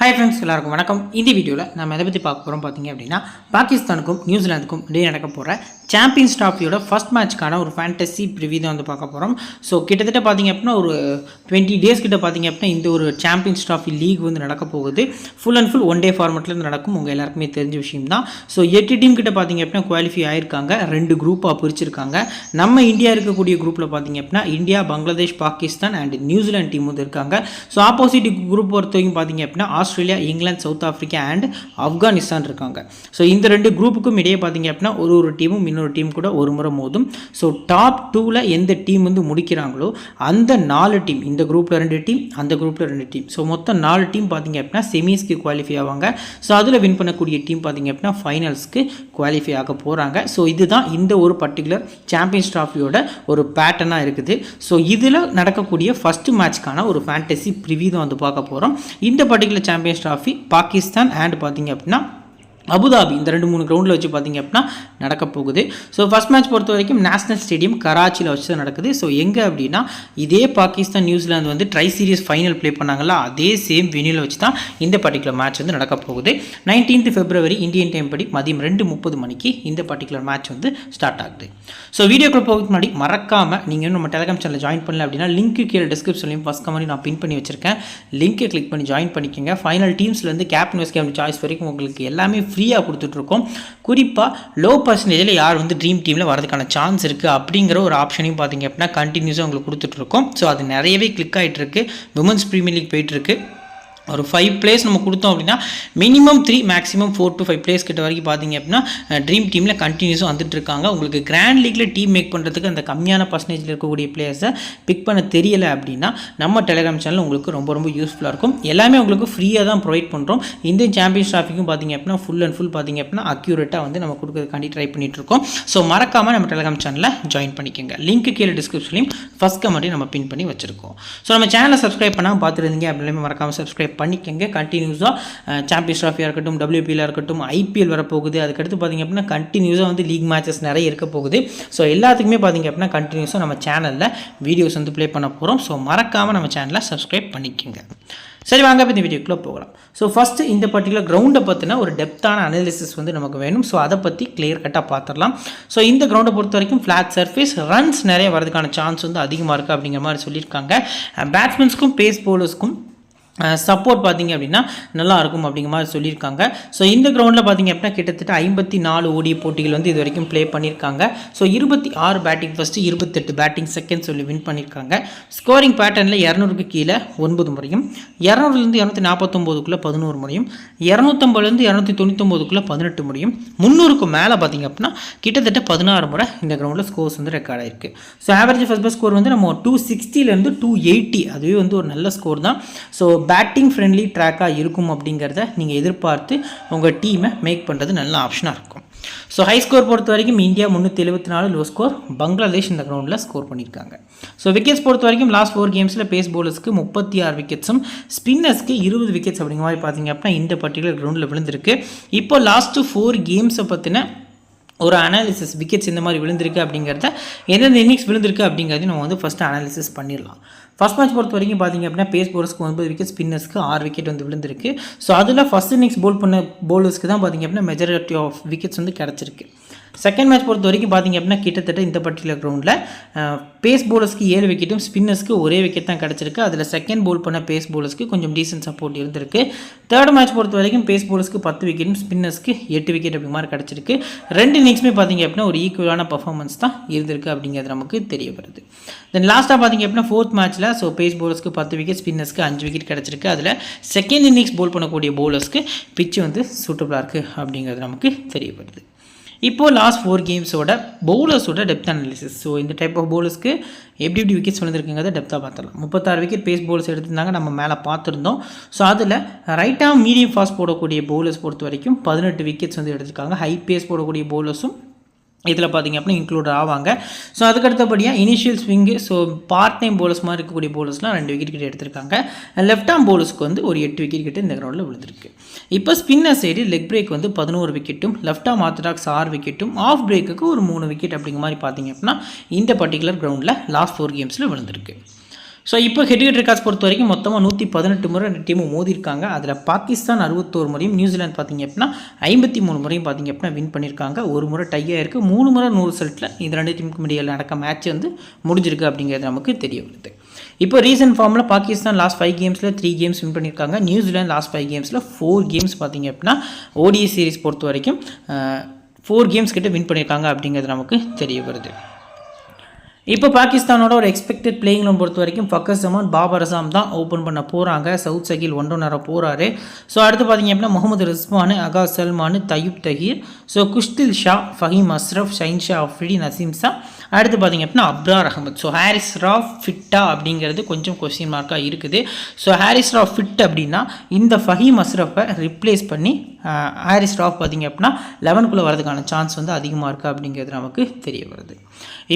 Hi friends, எல்லாருக்கும் வணக்கம். இந்த வீடியோவில் நம்ம எதை பற்றி பார்க்க போகிறோம் பார்த்தீங்க அப்படின்னா, பாகிஸ்தானுக்கும் நியூசிலாந்துக்கும் இடையே நடக்க போகிற சாம்பியன்ஸ் ட்ராஃபியோட ஃபஸ்ட் மேட்ச்க்கான ஒரு ஃபேண்டசி ப்ரிவியூ தான் வந்து பார்க்க போகிறோம். ஸோ கிட்டத்தட்ட பார்த்தீங்க அப்படின்னா ஒரு 20 டேஸ் கிட்ட பார்த்தீங்க அப்படின்னா இந்த ஒரு சாம்பியன்ஸ் ட்ராஃபி லீக் வந்து நடக்க போகுது. Full and full one day ஃபார்மெட்லேருந்து நடக்கும். உங்கள் எல்லாருக்குமே தெரிஞ்ச விஷயம் தான். ஸோ 8 டீம் கிட்ட பார்த்தீங்க அப்படின்னா குவாலிஃபை ஆயிருக்காங்க. 2 குரூப்பாக பிரிச்சிருக்காங்க. நம்ம இந்தியா இருக்கக்கூடிய குரூப்பில் பார்த்தீங்க அப்படின்னா India, Bangladesh, Pakistan and New Zealand team வந்து இருக்காங்க. ஸோ ஆப்போசிட் குரூப் பொறுத்த வரைக்கும் பார்த்தீங்க அப்படின்னா Australia, England, south Africa and Afghanistan இருக்காங்க. ஸோ இந்த 2 குரூப்புக்கும் இடையே பார்த்தீங்க அப்படின்னா ஒரு டீமும் இன்னொரு டீம் கூட ஒரு முறை மோதும். ஸோ டாப் 2ல் எந்த டீம் வந்து முடிக்கிறாங்களோ அந்த 4 டீம், இந்த குரூப்பில் 2 டீம், அந்த குரூப்பில் 2 டீம், ஸோ மொத்தம் 4 டீம் பார்த்தீங்க அப்படின்னா செமிஸ்க்கு குவாலிஃபை ஆவாங்க. ஸோ அதில் வின் பண்ணக்கூடிய டீம் பார்த்தீங்க அப்படின்னா ஃபைனல்ஸ்க்கு குவாலிஃபை ஆக போகிறாங்க. ஸோ இதுதான் இந்த ஒரு பர்டிகுலர் சாம்பியன்ஸ் ட்ராஃபியோட ஒரு பேட்டர்னாக இருக்குது. ஸோ இதில் நடக்கக்கூடிய ஃபஸ்ட்டு மேட்ச்க்கான ஒரு ஃபேண்டசி ப்ரிவியூ தான் வந்து பார்க்க போகிறோம். இந்த particular champions trophy Pakistan and பார்த்தீங்க அப்படின்னா அபுதாபி, இந்த 2-3 கிரவுண்டில் வச்சு பார்த்தீங்க அப்படின்னா நடக்க போகுது. ஸோ ஃபஸ்ட் மேட்ச் பொறுத்த வரைக்கும் நேஷனல் ஸ்டேடியம் கராச்சியில் வச்சு தான் நடக்குது. ஸோ எங்கே அப்படின்னா இதே பாகிஸ்தான் நியூசிலாந்து வந்து ட்ரை சீரியஸ் ஃபைனல் ப்ளே பண்ணாங்கல்ல, அதே சேம் வெனியூவில் வச்சு தான் இந்த பர்டிகுலர் மேட்ச் வந்து நடக்க போகுது. 19th February இந்தியன் டைம் படி மதியம் 2:30 மணிக்கு இந்த பர்டிகுலர் மேட்ச் வந்து ஸ்டார்ட் ஆகுது. ஸோ வீடியோக்குள்ள போகிறதுக்கு முன்னாடி மறக்காமல் நீங்கள் நம்ம டெலிகிராம் சேனல் ஜாயின் பண்ணல அப்படின்னா லிங்க் கீழே டிஸ்கிரிப்ஷன்லையும் ஃபஸ்ட் கமெண்ட் நான் பின் பண்ணி வச்சிருக்கேன். லிங்க்கை கிளிக் பண்ணி ஜாயின் பண்ணிக்கோங்க. ஃபைனல் டீம்ஸ்லேருந்து கேப்டன் வைஸ் கேப்டன் சாய்ஸ் வரைக்கும் உங்களுக்கு எல்லாமே ஃப்ரீயாக கொடுத்துட்ருக்கோம். குறிப்பாக லோ பர்சன்டேஜில் யார் வந்து ட்ரீம் டீமில் வரதுக்கான சான்ஸ் இருக்குது அப்படிங்கிற ஒரு ஆப்ஷனையும் பார்த்தீங்க அப்படின்னா கண்டினியூஸாக உங்களுக்கு கொடுத்துட்ருக்கோம். ஸோ அது நிறையவே கிளிக் ஆகிட்டுருக்கு. விமன்ஸ் ப்ரீமியர் லீக் போயிட்டுருக்கு. ஒரு 5 பிளேஸ் நம்ம கொடுத்தோம் அப்படின்னா மினிமம் 3 மேக்ஸிமம் 4 to 5 பிளேஸ் கிட்ட வரைக்கும் பார்த்தீங்க அப்படின்னா ட்ரீம் டீமில் கண்டினியூஸாக வந்துட்டு இருக்காங்க. உங்களுக்கு கிராண்ட் லீக்கில் டீம் மேக் பண்ணுறதுக்கு அந்த கம்மியான பர்சன்டேஜில் இருக்கக்கூடிய பிளேயர்ஸை பிக் பண்ண தெரியலை அப்படின்னா நம்ம டெலிகிராம் சேனல் உங்களுக்கு ரொம்ப யூஸ்ஃபுல்லாக இருக்கும். எல்லாமே உங்களுக்கு ஃப்ரீயாக தான் ப்ரொவைட் பண்ணுறோம். இந்த சாம்பியன்ஸ் ட்ராஃபிக்கும் பார்த்தீங்க அப்படின்னா ஃபுல் அண்ட் ஃபுல் பார்த்தீங்க அப்படின்னா அக்யூரேட்டாக வந்து நம்ம கொடுக்கறதுக்காண்டி ட்ரை பண்ணிட்டு இருக்கோம். ஸோ மறக்காமல் நம்ம டெலிகிராம் சேனலில் ஜாயின் பண்ணிக்கோங்க. லிங்க் கீழே டிஸ்கிரிப்ஷன்லையும் ஃபஸ்ட் கமெண்ட்டையும் நம்ம பின் பண்ணி வச்சிருக்கோம். ஸோ நம்ம சேனலை சப்ஸ்கிரைப் பண்ணால் பார்த்துருந்தீங்க அப்படின்னா மறக்காமல் சப்ஸ்கிரைப் பண்ணிக்கங்க. கண்டினியூஸாக சாம்பியன்ஸ் ட்ராஃபியாக இருக்கட்டும், WPL இருக்கட்டும், IPL வரப்போகுது. அதுக்கடுத்து பார்த்திங்க அப்படின்னா கண்டினியூஸாக வந்து லீக் மேட்சஸ் நிறைய இருக்க போகுது. ஸோ எல்லாத்துக்குமே பார்த்திங்க அப்படின்னா கண்டினியூஸாக நம்ம சேனலில் வீடியோஸ் வந்து ப்ளே பண்ண போகிறோம். ஸோ மறக்காமல் நம்ம சேனலை சப்ஸ்கிரைப் பண்ணிக்கோங்க. சரி, வாங்க இப்போ இந்த வீடியோக்குள்ளே போகலாம். ஸோ ஃபஸ்ட்டு இந்த பர்டிகுலர் கிரவுண்டை பற்றின ஒரு டெப்த்தான அனாலிசிஸ் வந்து நமக்கு வேணும். ஸோ அதை பற்றி கிளியர் கட்டாக பார்த்துடலாம். ஸோ இந்த கிரவுண்டை பொறுத்த வரைக்கும் ஃப்ளாட் சர்ஃபேஸ், ரன்ஸ் நிறைய வரதுக்கான சான்ஸ் வந்து அதிகமாக இருக்குது அப்படிங்கிற மாதிரி சொல்லியிருக்காங்க. பேட்ஸ்மேன்ஸ்க்கும் பேஸ் பவுலர்ஸ்க்கும் சப்போர்ட் பார்த்திங்க அப்படின்னா நல்லாயிருக்கும் அப்படிங்கிற மாதிரி சொல்லியிருக்காங்க. ஸோ இந்த கிரவுண்டில் பார்த்திங்க அப்படின்னா கிட்டத்தட்ட 54 ஓடிய போட்டிகள் வந்து இது வரைக்கும் ப்ளே பண்ணியிருக்காங்க. So 26 batting first, 28 batting second சொல்லி வின் பண்ணியிருக்காங்க. ஸ்கோரிங் பேட்டர்னில் 200க்கு கீழே 9 முறையும், 200லேருந்து 249க்குள்ளே 11 முறையும், 250லேருந்து 299க்குள்ளே 18 முறையும், 300க்கு மேலே பார்த்திங்க அப்படின்னா கிட்டத்தட்ட 16 முறை இந்த கிரவுண்டில் ஸ்கோர்ஸ் வந்து ரெக்கார்ட் ஆகிருக்கு. So average first bus score வந்து நம்ம 260லேருந்து 280, அதுவே வந்து ஒரு நல்ல ஸ்கோர் தான். ஸோ பேட்டிங் ஃப்ரெண்ட்லி ட்ராக்காக இருக்கும் அப்படிங்கிறத நீங்கள் எதிர்பார்த்து உங்கள் டீமை மேக் பண்ணுறது நல்ல ஆப்ஷனாக இருக்கும். ஸோ ஹை ஸ்கோர் பொறுத்த வரைக்கும் இந்தியா 374, லோ ஸ்கோர் பங்களாதேஷ் இந்த கிரவுண்டில் ஸ்கோர் பண்ணியிருக்காங்க. ஸோ விக்கெட்ஸ் பொறுத்த வரைக்கும் லாஸ்ட் 4 கேம்ஸில் பேஸ் பவுலர்ஸ்க்கு 36 விக்கெட்ஸும், ஸ்பின்னர்ஸ்க்கு 20 விக்கெட்ஸ் அப்படிங்கிற மாதிரி பார்த்தீங்க அப்படின்னா இந்த பர்டிகுலர் கிரவுண்டில் விழுந்திருக்கு. இப்போ லாஸ்ட்டு 4 கேம்ஸை பற்றின ஒரு அனாலிசிஸ், விக்கெட்ஸ் இந்த மாதிரி விழுந்திருக்கு அப்படிங்கிறத, எந்தெந்த இன்னிங்ஸ் விழுந்திருக்கு அப்படிங்கிறதையும் நம்ம வந்து ஃபஸ்ட்டு அனாலிசிஸ் பண்ணிடலாம். ஃபஸ்ட் மேட்ச் பொறுத்த வரைக்கும் பார்த்திங்க அப்படின்னா பேஸ் பவுலர்ஸ்க்கு 9 விக்கெட், ஸ்பின்னர்ஸ்க்கு 6 விக்கெட் வந்து விழுந்திருக்கு. ஸோ அதில் ஃபஸ்ட் இன்னிங்ஸ் போல் பண்ண பவுலர்ஸ்க்கு தான் பார்த்திங்க அப்படின்னா மெஜாரிட்டி ஆஃப் விக்கெட்ஸ் வந்து கிடச்சிருக்கு. செகண்ட் மேட்ச் பொறுத்த வரைக்கும் பார்த்திங்க அப்படின்னா கிட்டத்தட்ட இந்த பர்டிகுலர் கிரவுண்டில் பேஸ் பவுலர்ஸ்க்கு 7 விக்கெட்டும், ஸ்பின்னர்ஸ்க்கு ஒரே விக்கெட் தான் கிடச்சிருக்கு. அதில் செகண்ட் போல் பண்ண பேஸ் பவுலர்ஸ்க்கு கொஞ்சம் டீசன்ட் சப்போர்ட் இருந்திருக்கு. தேர்ட் மேட்ச் பொறுத்த வரைக்கும் பேஸ் பவுலர்ஸ்க்கு 10 விக்கெட்டும், ஸ்பின்னர்ஸ்க்கு 8 விக்கெட் அப்படி மாதிரி கிடச்சிருக்கு. 2 இன்னிங்ஸுமே பார்த்திங்க அப்படின்னா ஒரு ஈக்குவலான பர்ஃபார்மன்ஸ் தான் இருந்திருக்கு அப்படிங்கிறது நமக்கு தெரிய வருது. தென் லாஸ்ட்டாக பார்த்திங்க அப்படின்னா 4th மேட்ச்சில் ஸோ பேஸ் பவுலர்ஸ்க்கு 10 விக்கெட், ஸ்பின்னர்ஸ்க்கு 5 விக்கெட் கிடச்சிருக்கு. அதில் செகண்ட் இன்னிங்ஸ் போல் பண்ணக்கூடிய பவுலர்ஸ்க்கு பிச்சு வந்து சூட்டபுளாக இருக்குது அப்படிங்கிறது நமக்கு தெரிய வருது. இப்போது லாஸ்ட் 4 கேம்ஸோட பவுலர்ஸோட டெப்த் அனாலிசிஸ். ஸோ இந்த டைப் ஆஃப் பவுலர்ஸ்க்கு எப்படி விக்கெட்ஸ் விழுந்திருக்குங்கிறத டெப்த்தாக பார்த்துடலாம். 36 விக்கெட் பேஸ் பவுலர்ஸ் எடுத்திருந்தாங்க, நம்ம மேலே பார்த்துருந்தோம். ஸோ அதில் ரைட் ஆர்ம் மீடியம் ஃபாஸ்ட் போடக்கூடிய பவுலர்ஸ் பொறுத்த வரைக்கும் 18 விக்கெட்ஸ் வந்து எடுத்திருக்காங்க. ஹை பேஸ் போடக்கூடிய பவுலர்ஸும் இதில் பார்த்திங்க அப்படின்னா இன்க்ளூட் ஆவாங்க. ஸோ அதுக்கடுத்தபடியாக initial swing, so part time bowlers மாதிரி இருக்கக்கூடிய பவுலர்ஸ்லாம் 2 விக்கெட் கிட்ட எடுத்திருக்காங்க. லெஃப்ட் ஆர்ம் பவுலர்ஸ்க்கு வந்து ஒரு 8 விக்கெட் கிட்ட இந்த கிரவுண்டில் விழுந்திருக்கு. இப்போ ஸ்பின்னர் சைடு லெக் பிரேக் வந்து 11 விக்கெட்டும், லெஃப்ட் ஆர்ம் ஆர்த்தடாக்ஸ் 6 விக்கெட்டும், ஆஃப் பிரேக்குக்கு ஒரு 3 விக்கெட் அப்படிங்கிற மாதிரி பார்த்திங்க அப்படின்னா இந்த பர்டிகுலர் கிரவுண்டில் லாஸ்ட் 4 கேம்ஸில் விழுந்திருக்கு. ஸோ இப்போ ஹெட் ரெக்கார்ட்ஸ் பொறுத்த வரைக்கும் மொத்தமாக 118 முறை ரெண்டு டீமும் மோதிருக்காங்க. அதில் பாகிஸ்தான் 61 முறையும், நியூசிலாந்து பார்த்திங்க அப்படின்னா 53 முறையும் பார்த்திங்க அப்படின்னா வின் பண்ணியிருக்காங்க. ஒரு முறை டையாக இருக்குது, 3 முறை 100 ரிசல்ட்டில் இந்த ரெண்டு டீமுக்கு இடையில் நடக்க மேட்ச் வந்து முடிஞ்சிருக்கு அப்படிங்கிறது நமக்கு தெரிய வருது. இப்போ ரீசன்ட் ஃபார்மில் பாகிஸ்தான் லாஸ்ட் 5 கேம்ஸில் 3 கேம்ஸ் வின் பண்ணியிருக்காங்க. நியூசிலாந்து லாஸ்ட் 5 கேம்ஸில் 4 கேம்ஸ் பார்த்திங்க அப்படின்னா ஓடிஐ சீரிஸ் பொறுத்த வரைக்கும் 4 கேம்ஸ் கிட்ட வின் பண்ணியிருக்காங்க அப்படிங்கிறது நமக்கு தெரிய வருது. இப்போ பாகிஸ்தானோட ஒரு எக்ஸ்பெக்டட் பிளேயிங் லோன் பொறுத்த வரைக்கும் ஃபக்கர் ஜமான், பாபர் அசாம் தான் ஓப்பன் பண்ண போகிறாங்க. சவுத் சகில் ஒன்றரை போகிறாரு. ஸோ அடுத்து பார்த்திங்க அப்படின்னா முகமது ரிஸ்வான், அகா சல்மான், தயூப் தஹீர், ஸோ குஷ்தில் ஷா, ஃபஹீம் அஸ்ரஃப், ஷைன் ஷா அஃப்ரிடி, நசீம் ஷா. அடுத்து பார்த்திங்க அப்படின்னா அப்ரார் அகமது. ஸோ ஹாரிஸ் ராஃப் ஃபிட்டா அப்படிங்கிறது கொஞ்சம் கொஸ்டின் மார்க்காக இருக்குது. ஸோ ஹாரிஸ் ராஃப் ஃபிட் அப்படின்னா இந்த ஃபஹீம் அஸ்ரஃபை ரிப்ளேஸ் பண்ணி ஹாரிஸ் ராஃப் பார்த்திங்க அப்படின்னா 11க்குள்ளே வரதுக்கான சான்ஸ் வந்து அதிகமாக இருக்குது அப்படிங்கிறது நமக்கு தெரிய வருது.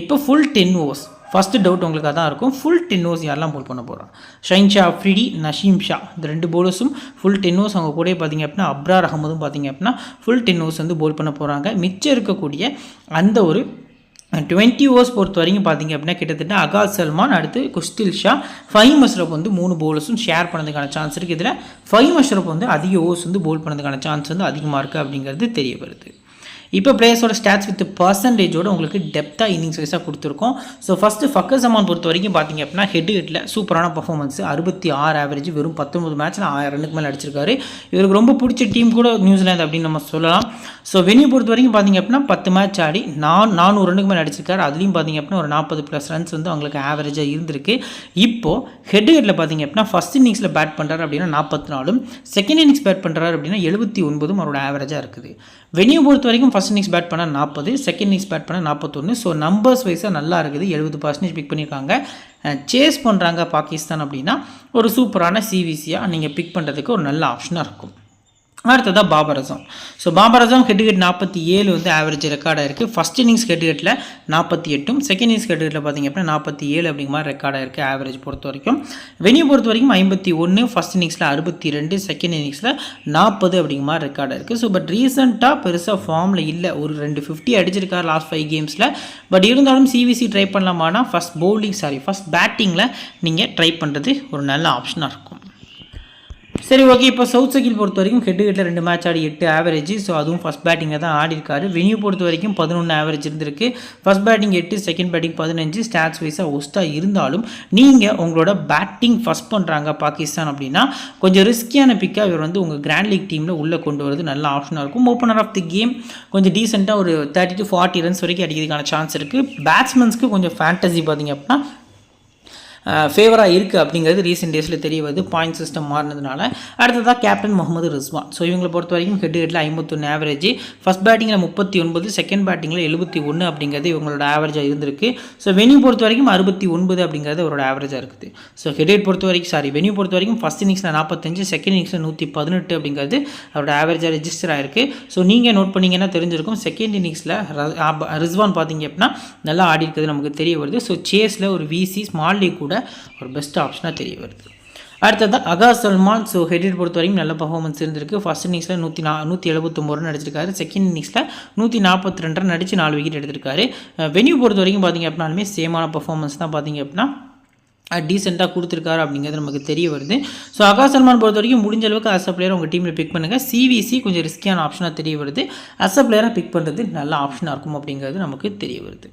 இப்போ ஃபுல் 10 ஓவர்ஸ் ஃபஸ்ட்டு டவுட் உங்களுக்கு அதான் இருக்கும். ஃபுல் 10 ஓவர்ஸ் யாரெல்லாம் போல் பண்ண போகிறோம்? ஷைன் ஷா அஃப்ரிடி, நஷீம் ஷா, இந்த 2 போலர்ஸும் ஃபுல் 10 ஓவர்ஸ். அவங்க கூட பார்த்திங்க அப்படின்னா அப்ரார் அகமதும் பார்த்திங்க அப்படின்னா ஃபுல் 10 ஓவர்ஸ் வந்து போல் பண்ண போகிறாங்க. மிச்சம் இருக்கக்கூடிய அந்த ஒரு 20 ஓவர்ஸ் பொறுத்த வரைக்கும் பார்த்திங்க அப்படின்னா கிட்டத்தட்ட அகா சல்மான், அடுத்து குஷ்தில் ஷா, ஃபஹீம் அஷ்ரஃப் வந்து 3 போலர்ஸும் ஷேர் பண்ணதுக்கான சான்ஸ் இருக்குது. இதில் ஃபஹீம் அஷ்ரஃப் வந்து அதிக ஓவர்ஸ் வந்து போல் பண்ணதுக்கான சான்ஸ் வந்து அதிகமாக இருக்குது அப்படிங்கிறது தெரிய வருது. இப்போ பிளேயர்ஸோட ஸ்டாட்ஸ் வித் பர்சன்டேஜோடு உங்களுக்கு டெப்த்தாக இன்னிங்ஸ் வைஸாக கொடுத்துருக்கோம். ஸோ ஃபஸ்ட்டு ஃபக்கர் ஜமான் பொறுத்த வரைக்கும் பார்த்திங்க அப்படின்னா ஹெட்டில் சூப்பரான பர்ஃபார்மன்ஸ், 66 ஆவரேஜ், வெறும் 19 மேட்ச்சில் 1000 ரன்னுக்கு மேலே அடிச்சிருக்காரு. இவருக்கு ரொம்ப பிடிச்ச டீம் கூட நியூசிலாந்து அப்படின்னு நம்ம சொல்லலாம். ஸோ வெனியூ பொறுத்த வரைக்கும் பார்த்திங்க அப்படின்னா 10 மேட்ச் ஆடி 400 ரன்னுக்கு மேலே அடிச்சிருக்காரு. அதுலேயும் பார்த்திங்க அப்படின்னா ஒரு 40+ ரன்ஸ் வந்து அவங்களுக்கு ஆவரேஜாக இருந்திருக்கு. இப்போது ஹெட்டில் பார்த்திங்க அப்படின்னா ஃபஸ்ட் இன்னிங்ஸில் பேட் பண்ணுறாரு அப்படின்னா 44, செகண்ட் இன்னிங்ஸ் பேட் பண்ணுறாரு அப்படின்னா 79 அவரோட ஆவரேஜாக இருக்குது. வெனியூ பொறுத்த வரைக்கும் ஃபஸ்ட் இன்னிங்ஸ் பேட் பண்ணால் 40, செகண்ட் இன்னிங்ஸ் பேட் பண்ணால் 41. ஸோ நம்பர்ஸ் வைஸாக நல்லா இருக்குது. 70% பிக் பண்ணியிருக்காங்க. சேஸ் பண்ணுறாங்க பாகிஸ்தான் அப்படின்னா ஒரு சூப்பரான சிவிசியாக நீங்கள் பிக் பண்ணுறதுக்கு ஒரு நல்ல ஆப்ஷனாக இருக்கும். அடுத்ததாக பாபர் அசாம். ஸோ பாபர் அசாம் ஹெட் 47 வந்து ஆவரேஜ் ரெக்கார்டாக இருக்குது. First innings head 48, second innings head பார்த்திங்க அப்படின்னா 47 அப்படிங்கிற மாதிரி ரெக்கார்டாக இருக்குது ஆவரேஜ் பொறுத்த வரைக்கும். வெனியூ பொறுத்த வரைக்கும் 51, ஃபஸ்ட் இன்னிங்ஸில் 62, செகண்ட் இன்னிங்ஸில் 40 அப்படிங்கிற மாதிரி ரெக்கார்டாக இருக்குது. ஸோ பட் ரீசெண்டாக பெருசாக ஃபார்மில் இல்லை. ஒரு 250 அடிச்சிருக்காரு லாஸ்ட் 5 கேம்ஸில். பட் இருந்தாலும் சிவிசி ட்ரை பண்ணலாமான்னா ஃபஸ்ட் பேட்டிங்கில் நீங்கள் ட்ரை பண்ணுறது ஒரு நல்ல ஆப்ஷனாக இருக்கும். சரி, ஓகே. இப்போ சவுத் சகில் பொறுத்த வரைக்கும் ஹெட் 2 மேட்ச் ஆடி 8 ஆவரேஜ். ஸோ அதுவும் ஃபஸ்ட் பேட்டிங்கில் தான் ஆடி இருக்காரு. வெனியூ பொறுத்த வரைக்கும் 11 ஆவரேஜ் இருந்திருக்கு. First batting 8, second batting 15. Stats வைஸாக ஒஸ்ட்டாக இருந்தாலும் நீங்கள் உங்களோட பேட்டிங் ஃபஸ்ட் பண்ணுறாங்க பாகிஸ்தான் அப்படின்னா கொஞ்சம் ரிஸ்கியான பிக்காக இவர் வந்து உங்கள் கிராண்ட் லீக் டீமில் உள்ளே கொண்டு வரது நல்ல ஆப்ஷனாக இருக்கும். ஓப்பனர் ஆஃப் தி கேம் கொஞ்சம் டீசெண்டாக ஒரு 30 to 40 ரன்ஸ் வரைக்கும் அடிக்கிறதுக்கான சான்ஸ் இருக்குது. பேட்ஸ்மேன்ஸ்க்கு கொஞ்சம் ஃபேண்டசி பார்த்திங்க அப்படின்னா ஃபேவராக இருக்குது அப்படிங்கிறது ரீசெண்ட் டேஸில் தெரிய வருது, பாயிண்ட் சிஸ்டம் மாறினதுனால. அடுத்ததாக கேப்டன் முகமது ரிஸ்வான். ஸோ இவங்களை பொறுத்த வரைக்கும் ஹெட் 51 ஆவரேஜ், ஃபஸ்ட் பேட்டிங்கில் 39, செகண்ட் பேட்டிங்கில் 71 அப்படிங்கிறது இவங்களோட ஆவரேஜாக இருந்திருக்கு. ஸோ வெனியூ பொறுத்த வரைக்கும் 69 அப்படிங்கிறது அவரோட ஆவரேஜாக இருக்குது. ஸோ ஹெட் பொறுத்த வரைக்கும் வெனியூ பொறுத்த வரைக்கும் ஃபஸ்ட் இன்னிங்ஸில் 45, செகண்ட் இன்னிங்ஸில் 118 அப்படிங்கிறது அவரோட ஆவரேஜாக ரெஜிஸ்டர் ஆகிருக்கு. ஸோ நீங்கள் நோட் பண்ணிங்கன்னா தெரிஞ்சிருக்கும் செகண்ட் இன்னிங்ஸில் ரிஸ்வான் பார்த்திங்க அப்படின்னா நல்லா ஆடி இருக்கிறது நமக்கு தெரிய வருது. ஸோ சேஸில் ஒரு விசி ஸ்மால் லீக் கூட ஒரு பெஸ்ட் ஆப்ஷனாக தெரிய வருது. அடுத்ததான் அகா சல்மான். ஸோ ஹெட் பொறுத்த வரைக்கும் நல்ல பர்ஃபார்மன்ஸ் இருந்திருக்கு. ஃபஸ்ட் இன்னிங்ஸில் 179 ரன் அடிச்சிருக்காரு. செகண்ட் இன்னிங்ஸில் 142 ரன் அடித்து 4 விக்கெட் எடுத்திருக்காரு. வெனியூ பொறுத்த வரைக்கும் பார்த்திங்க அப்படின்னாலுமே சேமான பர்ஃபார்மன்ஸ் தான் பார்த்திங்க அப்படின்னா டீசெண்டாக கொடுத்துருக்காரு அப்படிங்கிறது நமக்கு தெரிய வருது. ஸோ அகா சல்மான் பொறுத்த வரைக்கும் முடிஞ்ச அளவுக்கு அஸ் அ பிளேயர் உங்கள் டீமில் பிக் பண்ணுங்கள். சிவிசி கொஞ்சம் ரிஸ்கியான ஆப்ஷனாக தெரிய வருது. அஸ் அ பிளேயராக பிக் பண்ணுறது நல்ல ஆப்ஷனாக இருக்கும் அப்படிங்கிறது நமக்கு தெரிய வருது.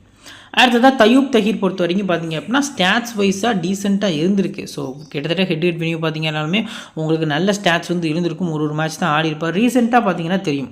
அடுத்ததாக தயூப் தஹீர் பொறுத்த வரைக்கும் பார்த்திங்க அப்படின்னா ஸ்டாட்ஸ் வைஸாக டீசெண்டாக இருந்திருக்கு. ஸோ கிட்டத்தட்ட ஹெட் வெனியூ பார்த்திங்கனாலுமே உங்களுக்கு நல்ல ஸ்டாட்ஸ் வந்து இருந்திருக்கும். ஒரு மேட்ச் தான் ஆடி இருப்பார். ரீசெண்டாக பார்த்திங்கன்னா தெரியும்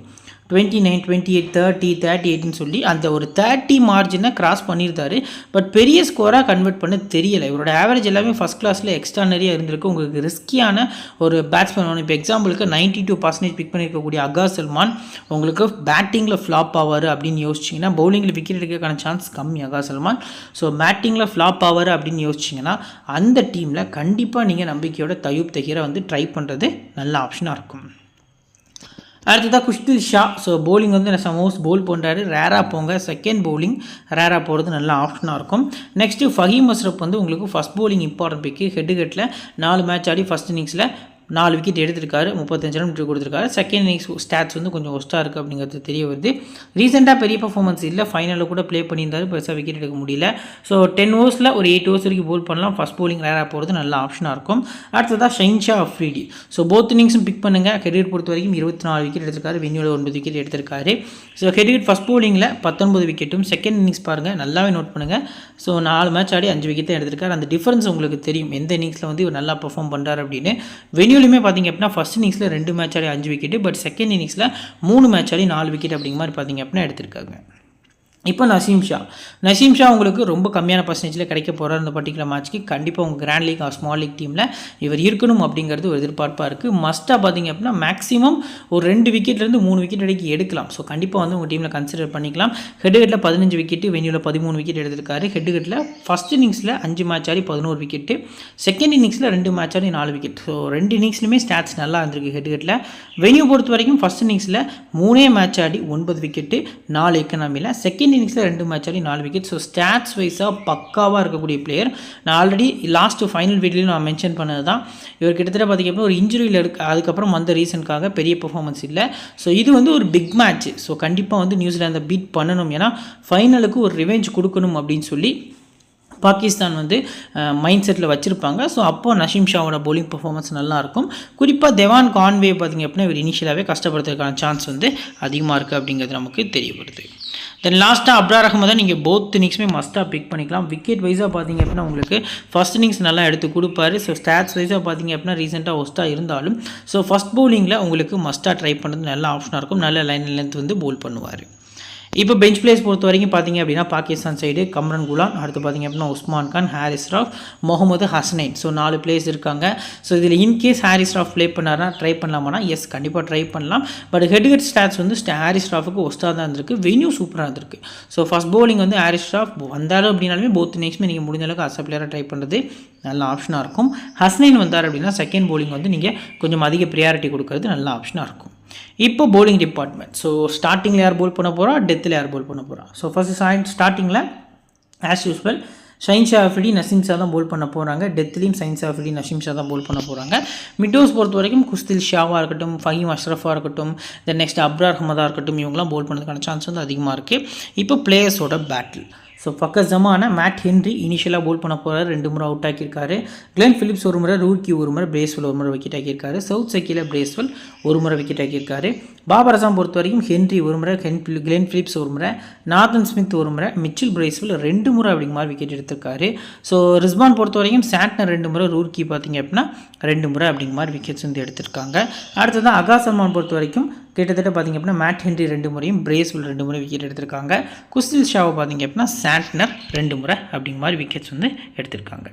29, 28, 30, 38ன்னு சொல்லி அந்த ஒரு 30 மார்ஜினை கிராஸ் பண்ணியிருந்தாரு. பட் பெரிய ஸ்கோராக கன்வெர்ட் பண்ண தெரியலை. இவரோட ஆவரேஜ் எல்லாமே ஃபஸ்ட் கிளாஸில் எக்ஸ்ட்ரானரியாக இருந்திருக்கு. உங்களுக்கு ரிஸ்கியான ஒரு பேட்ஸ்மேன் வேணும். இப்போ எக்ஸாம்பிளுக்கு 92% பிக் பண்ணியிருக்கக்கூடிய அகா சல்மான் உங்களுக்கு பேட்டிங்கில் ஃப்ளாப் ஆவார் அப்படின்னு யோசிச்சிங்கன்னா, பவுலிங்கில் விக்கெட் எடுக்கிறதுக்கான சான்ஸ் கம்மி அகா சல்மான். ஸோ பேட்டிங்கில் ஃப்ளாப் ஆவார் அப்படின்னு யோசிச்சிங்கன்னா அந்த டீமில் கண்டிப்பாக நீங்கள் நம்பிக்கையோட தயூப் தஹீரை வந்து ட்ரை பண்ணுறது நல்ல ஆப்ஷனாக இருக்கும். அடுத்ததாக குஷ்தில் ஷா. ஸோ போலிங் வந்து சமோஸ் போல் பண்ணுறாரு. ரேராக போங்க. செகண்ட் பவுலிங் ரேராக போகிறது நல்ல ஆப்ஷனாக இருக்கும். நெக்ஸ்ட்டு ஃபஹீம் அஸ்ரஃப் வந்து உங்களுக்கு ஃபஸ்ட் பவுலிங் இம்பார்ட்டன்ட் பிக்கு. ஹெட்டில் 4 மேட்ச் ஆடி ஃபஸ்ட் இன்னிங்ஸில் 4 விக்கெட் எடுத்திருக்காரு, 35 ரன் கொடுத்துருக்காரு. செகண்ட் இன்னிங்ஸ் ஸ்டாட்ஸ் வந்து கொஞ்சம் ஒஸ்ட்டாக இருக்குது அப்படிங்கிறது தெரிய வருது. ரீசெண்டாக பெரிய பர்ஃபார்மன்ஸ் இல்லை, ஃபைனலில் கூட ப்ளே பண்ணியிருந்தாரு, பெருசாக விக்கெட் எடுக்க முடியல. ஸோ 10 ஓவர்ஸில் ஒரு 8 ஓவர்ஸ் வரைக்கும் போல் பண்ணலாம். ஃபஸ்ட் போலிங் ரேராக போகிறது நல்ல ஆப்ஷனாக இருக்கும். அடுத்ததாக ஷைன்ஷா அஃப்ரிடி. ஸோ போத் இன்னிங்ஸும் பிக் பண்ணுங்கள். ஹெட்விகேட் பொறுத்த வரைக்கும் 24 விக்கெட் எடுத்திருக்காரு, வென்யூவில் 9 விக்கெட் எடுத்திருக்காரு. ஸோ ஹெட்விகேட் ஃபஸ்ட் போலிங்கில் 19 விக்கெட்டும், செகண்ட் இன்னிங்ஸ் பாருங்கள் நல்லாவே நோட் பண்ணுங்கள். ஸோ 4 மேட்ச் ஆடி 5 விக்கெட் தான் எடுத்திருக்காரு. அந்த டிஃபரன்ஸ் உங்களுக்கு தெரியும் எந்த இன்னிங்ஸில் வந்து இவர் நல்லா பெர்ஃபார்ம் பண்ணுறாரு அப்படின்னு. வென்யூலையுமே பார்த்தீங்க அப்படின்னா ஃபஸ்ட் இன்னிங்ஸில் 2 match Aadi 5 wicket, but second இன்னிங்ஸில் 3 மேட்ச் ஆடி 4 விக்கெட் அப்படிங்கிற மாதிரி பார்த்தீங்க அப்படின்னா எடுத்திருக்காங்க. இப்போ நசீம் ஷா உங்களுக்கு ரொம்ப கம்மியான பர்சன்டேஜில் கிடைக்க போகிறார் இந்த பர்டிகுலர் மேட்ச்க்கு. கண்டிப்பாக உங்கள் கிராண்ட் லீக் ஸ்மால் லீக் டீமில் இவர் இருக்கணும் அப்படிங்கிறது ஒரு எதிர்பார்ப்பாக இருக்குது. மஸ்ட்டாக பார்த்தீங்க அப்படின்னா மேக்ஸிமம் ஒரு 2 விக்கெட்லேருந்து 3 விக்கெட் வரைக்கும் எடுக்கலாம். ஸோ கண்டிப்பாக வந்து உங்கள் டீமில் கன்சிடர் பண்ணிக்கலாம். ஹெட்விகேட்டில் 15 விக்கெட்டு, வென்யூவில் 13 விக்கெட் எடுத்திருக்காரு. ஹெட்விகேட்டில் ஃபஸ்ட் இன்னிங்ஸில் 5 மேட்ச் ஆடி 11 விக்கெட்டு, செகண்ட் இன்னிங்ஸில் 2 மேட்ச் ஆடி 4 விக்கெட். ஸோ 2 இன்னிங்ஸ்லையுமே ஸ்டாட்ஸ் நல்லா இருந்திருக்கு ஹெட்விகேட்டில். வென்யூ பொறுத்த வரைக்கும் ஃபஸ்ட் இன்னிங்ஸில் 3 மேட்ச் ஆடி 9 விக்கெட்டு, 4 எக்கனாமியில். செகண்ட் இன்னிங்ஸில் 2 மேட்ச் ஆடி 4 விக்கெட். ஸோ ஸ்டாட்ஸ் வைஸாக பக்காவாக இருக்கக்கூடிய பிளேயர். நான் ஆல்ரெடி லாஸ்ட் ஃபைனல் வீடியோலையும் நான் மென்ஷன் பண்ணது தான். இவர் கிட்டத்தட்ட பார்த்திங்கன்னா ஒரு இன்ஜுரியில் அதுக்கப்புறம் வந்த ரீசனுக்காக பெரிய பெர்ஃபார்மன்ஸ் இல்லை. ஸோ இது வந்து ஒரு பிக் மேட்ச். ஸோ கண்டிப்பாக வந்து நியூசிலாந்தை பீட் பண்ணணும், ஏன்னா ஃபைனலுக்கு ஒரு ரிவெஞ்ச் கொடுக்கணும் அப்படின்னு சொல்லி பாகிஸ்தான் வந்து மைண்ட் செட்டில் வச்சுருப்பாங்க. ஸோ அப்போ நசீம் ஷாவோட பவுலிங் பர்ஃபார்மன்ஸ் நல்லாயிருக்கும். குறிப்பாக தேவான் கான்வே பார்த்திங்க அப்படின்னா இவர் இனிஷியலாகவே கஷ்டப்படுறதுக்கான சான்ஸ் வந்து அதிகமாக இருக்குது அப்படிங்கிறது நமக்கு தெரிய வருது. தென் லாஸ்ட்டாக அப்ரார் அகமதை நீங்கள் போத் இன்னிங்ஸுமே மஸ்ட்டாக பிக் பண்ணிக்கலாம். விக்கெட் வைஸாக பார்த்தீங்க அப்படின்னா உங்களுக்கு ஃபஸ்ட் இன்னிங்ஸ் நல்லா எடுத்து கொடுப்பாரு. ஸோ ஸ்டாட்ஸ் வைஸாக பார்த்தீங்க அப்படின்னா ரீசெண்டாக ஒஸ்ட்டாக இருந்தாலும் ஸோ ஃபஸ்ட் பவுலிங்கில் உங்களுக்கு மஸ்ட்டாக ட்ரை பண்ணுறது நல்ல ஆப்ஷனாக இருக்கும். நல்ல லைன் லென்த் வந்து பவுல் பண்ணுவார். இப்போ பெஞ்ச் பிளேஸ் பொறுத்த வரைக்கும் பார்த்தீங்க அப்படின்னா பாகிஸ்தான் சைடு கம்ரன் குலான், அடுத்து பார்த்தீங்க அப்படின்னா உஸ்மான் கான், ஹாரிஸ் ராஃப், முகமது ஹசனைன். ஸோ 4 பிளேஸ் இருக்காங்க. ஸோ இதில் இன்கேஸ் ஹாரிஸ் ராஃப் ப்ளே பண்ணார்னா ட்ரை பண்ணலாமானா எஸ் கண்டிப்பாக ட்ரை பண்ணலாம். பட் ஹெட்விகேட் ஸ்டாட்ஸ் வந்து ஹாரிஸ் ராஃபுக்கு ஒஸ்ட்டாக தான் இருந்திருக்கு, வென்யூ சூப்பராக இருந்திருக்கு. ஸோ ஃபஸ்ட் பவுலிங் வந்து ஹாரிஸ் ராஃப் வந்தாலும் அப்படின்னாலுமே போத் இன்னிங்ஸுமே நீங்கள் முடிஞ்ச அளவுக்கு அஸ் பிளேயராக ட்ரை பண்ணுறது நல்ல ஆப்ஷனாக இருக்கும். ஹசனைன் வந்தார் அப்படின்னா செகண்ட் பவுலிங் வந்து நீங்கள் கொஞ்சம் அதிக ப்ரியாரிட்டி கொடுக்கறது நல்ல ஆப்ஷனாக இருக்கும். இப்போ பவுலிங் டிபார்ட்மெண்ட். ஸோ ஸ்டார்டிங்கில் யார் பவுல் பண்ண போகிறா, டெத்தில் யார் பவுல் பண்ண போகிறா. ஸோ ஃபஸ்ட்டு ஸ்டார்டிங்கில் ஆஸ் யூஸ்வல் ஷைன்ஷா அஃப்ரிடி, நசீம் ஷா தான் பவுல் பண்ண போகிறாங்க. டெத்லேயும் ஷைன்ஷா அஃப்ரிடி, நசீம் ஷா தான் பவுல் பண்ண போகிறாங்க. மிட் ஓவர்ஸ் பொறுத்த வரைக்கும் குஸ்தில் ஷாவாக இருக்கட்டும், ஃபஹீம் அஷ்ரஃபாக இருக்கட்டும், தென் நெக்ஸ்ட் அப்ரார் அஹமதாக இருக்கட்டும், இவங்களாம் பவுல் பண்ணுறதுக்கான சான்ஸ் வந்து அதிகமாக இருக்குது. இப்போ பிளேயர்ஸோட பேட்டில். So Fakhar Zaman Matt Henry இனிஷியலாக பவுல் பண்ண போகிறார், 2 முறை அவுட் ஆக்கியிருக்காரு. கிளென் பிலிப்ஸ் 1 முறை, ரூர்கி 1 முறை, பிரேஸ்வெல் 1 முறை விக்கெட் ஆக்கியிருக்காரு. சவுத் சைக்கியில் பிரேஸ்வெல் 1 முறை விக்கெட் ஆக்கியிருக்காரு. பாபர் அசாம் பொறுத்த வரைக்கும் ஹென்ரி 1 முறை, கிளென் பிலிப்ஸ் 1 முறை, நார்தன் ஸ்மித் 1 முறை, மிச்சில் பிரேஸ்வெல் 2 முறை அப்படிங்கிற மாதிரி விக்கெட் எடுத்திருக்காரு. ஸோ ரிஸ்வான் பொறுத்த வரைக்கும் சாட்னர் 2 முறை, ரூர்கி பார்த்திங்க அப்படின்னா 2 முறை அப்படிங்கிற மாதிரி விக்கெட்ஸ் வந்து எடுத்திருக்காங்க. அடுத்ததான் அகா சல்மான் பொறுத்த வரைக்கும் கிட்டத்தட்ட பார்த்திங்க அப்படின்னா மேட் ஹென்ரி 2 முறையும், பிரேஸ்வெல் 2 முறை விக்கெட் எடுத்திருக்காங்க. குஸ்தில் ஷாவை பார்த்திங்க அப்படின்னா சாட்னர் 2 முறை அப்படிங்கிற மாதிரி விக்கெட்ஸ் வந்து எடுத்திருக்காங்க.